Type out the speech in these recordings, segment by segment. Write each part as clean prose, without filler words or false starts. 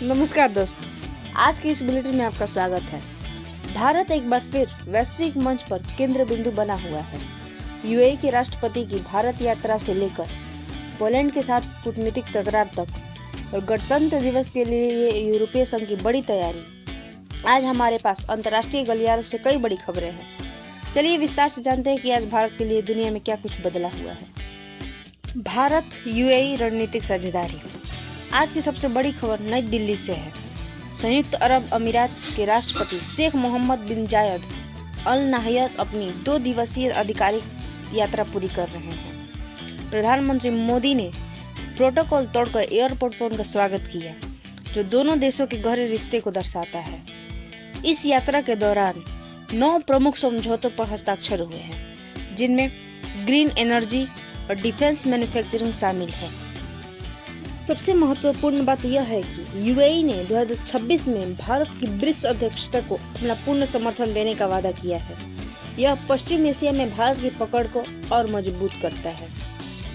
नमस्कार दोस्त, आज की इस बुलेटिन में आपका स्वागत है। भारत एक बार फिर वैश्विक मंच पर केंद्र बिंदु बना हुआ है। यूएई के राष्ट्रपति की भारत यात्रा से लेकर पोलैंड के साथ कूटनीतिक तकरार तक और गणतंत्र दिवस के लिए यूरोपीय संघ की बड़ी तैयारी। आज हमारे पास अंतर्राष्ट्रीय गलियारों से कई बड़ी खबरें हैं। चलिए विस्तार से जानते हैं कि आज भारत के लिए दुनिया में क्या कुछ बदला हुआ है। भारत यूएई रणनीतिक साझेदारी। आज की सबसे बड़ी खबर नई दिल्ली से है। संयुक्त अरब अमीरात के राष्ट्रपति शेख मोहम्मद बिन जायद अल नाहयान अपनी 2 दिवसीय आधिकारिक यात्रा पूरी कर रहे हैं। प्रधानमंत्री मोदी ने प्रोटोकॉल तोड़कर एयरपोर्ट पर उनका स्वागत किया, जो दोनों देशों के गहरे रिश्ते को दर्शाता है। इस यात्रा के दौरान 9 प्रमुख समझौतों पर हस्ताक्षर हुए हैं, जिनमें ग्रीन एनर्जी और डिफेंस मैन्युफैक्चरिंग शामिल है। सबसे महत्वपूर्ण बात यह है कि यूएई ने 2026 में भारत की ब्रिक्स अध्यक्षता को अपना पूर्ण समर्थन देने का वादा किया है। यह पश्चिम एशिया में भारत की पकड़ को और मजबूत करता है।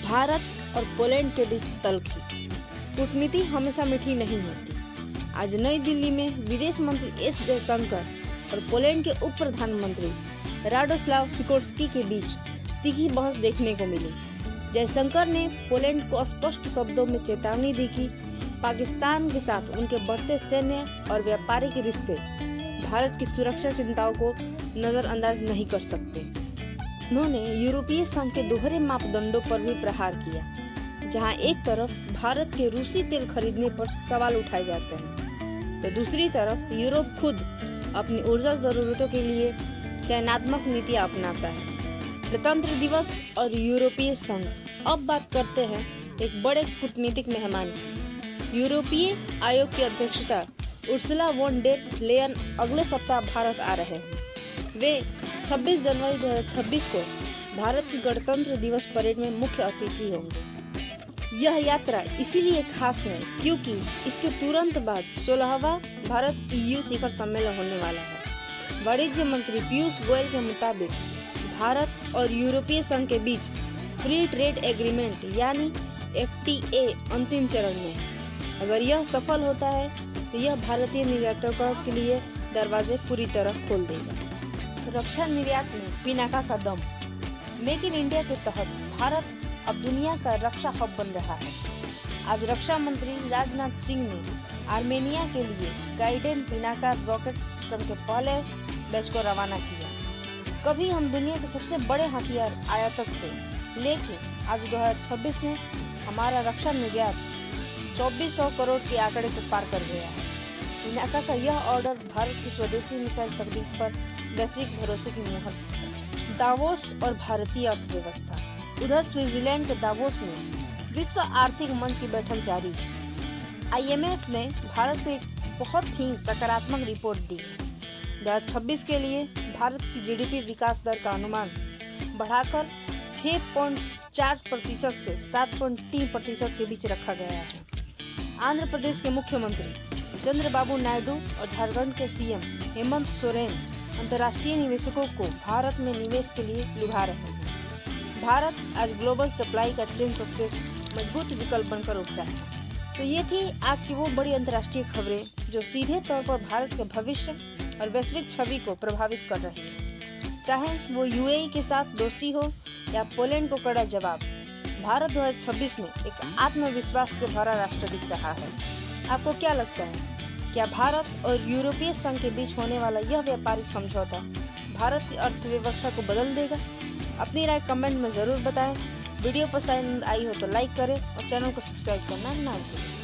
भारत और पोलैंड के बीच तल्खी। कूटनीति हमेशा मीठी नहीं होती। आज नई दिल्ली में विदेश मंत्री एस जयशंकर और पोलैंड के उप प्रधानमंत्री राडोस्लाव सिकोर्स्की के बीच तीखी बहस देखने को मिली। जयशंकर ने पोलैंड को स्पष्ट शब्दों में चेतावनी दी कि पाकिस्तान के साथ उनके बढ़ते सैन्य और व्यापारिक रिश्ते भारत की सुरक्षा चिंताओं को नजरअंदाज नहीं कर सकते। उन्होंने यूरोपीय संघ के दोहरे मापदंडों पर भी प्रहार किया, जहां एक तरफ भारत के रूसी तेल खरीदने पर सवाल उठाए जाते हैं, तो दूसरी तरफ यूरोप खुद अपनी ऊर्जा जरूरतों के लिए चयनात्मक नीतियां अपनाता है। गणतंत्र दिवस और यूरोपीय संघ। अब बात करते हैं एक बड़े कूटनीतिक मेहमान की। यूरोपीय आयोग की अध्यक्षता उर्सुला वॉन डेर लेयन अगले सप्ताह भारत आ रहे हैं। वे 26 जनवरी 2026 को भारत की गणतंत्र दिवस परेड में मुख्य अतिथि होंगे। यह यात्रा इसीलिए खास है क्योंकि इसके तुरंत बाद 16वां भारत ईयू शिखर सम्मेलन होने वाला है। वाणिज्य मंत्री पीयूष गोयल के मुताबिक भारत और यूरोपीय संघ के बीच फ्री ट्रेड एग्रीमेंट यानी FTA अंतिम चरण में है। अगर यह सफल होता है तो यह भारतीय निर्यातकों के लिए दरवाजे पूरी तरह खोल देगा। रक्षा निर्यात में पिनाका का दम। मेक इन इंडिया के तहत भारत अब दुनिया का रक्षा हब बन रहा है। आज रक्षा मंत्री राजनाथ सिंह ने आर्मेनिया के लिए गाइडेन पिनाका रॉकेट सिस्टम के पहले बैच को रवाना किया। कभी हम दुनिया के सबसे बड़े हथियार आयातक थे, लेकिन आज 2026 में हमारा रक्षा निर्यात 2400 करोड़ के आंकड़े को पार कर गया है। पिनाका का यह ऑर्डर भारत की स्वदेशी मिसाइल तकनीक पर वैश्विक भरोसे की मुहर। दावोस और भारतीय अर्थव्यवस्था। उधर स्विट्जरलैंड के दावोस में विश्व आर्थिक मंच की बैठक जारी है। IMF ने भारत को एक बहुत ही सकारात्मक रिपोर्ट दी है। 2026 के लिए भारत की GDP विकास दर का अनुमान बढ़ाकर 6.4% से 7.3% के बीच रखा गया है। आंध्र प्रदेश के मुख्यमंत्री चंद्रबाबू नायडू और झारखंड के CM हेमंत सोरेन अंतर्राष्ट्रीय निवेशकों को भारत में निवेश के लिए लुभा रहे हैं। भारत आज ग्लोबल सप्लाई का चेन सबसे मजबूत विकल्प बनकर उभरा है। तो ये थी आज की वो बड़ी अंतर्राष्ट्रीय खबरें जो सीधे तौर पर भारत के भविष्य और वैश्विक छवि को प्रभावित कर रही है। चाहे वो यूएई के साथ दोस्ती हो या पोलैंड को कड़ा जवाब, भारत 2026 में एक आत्मविश्वास से भरा राष्ट्र दिख रहा है। आपको क्या लगता है, क्या भारत और यूरोपीय संघ के बीच होने वाला यह व्यापारिक समझौता भारत की अर्थव्यवस्था को बदल देगा? अपनी राय कमेंट में ज़रूर बताएं। वीडियो पसंद आई हो तो लाइक करें और चैनल को सब्सक्राइब करना ना भूलें।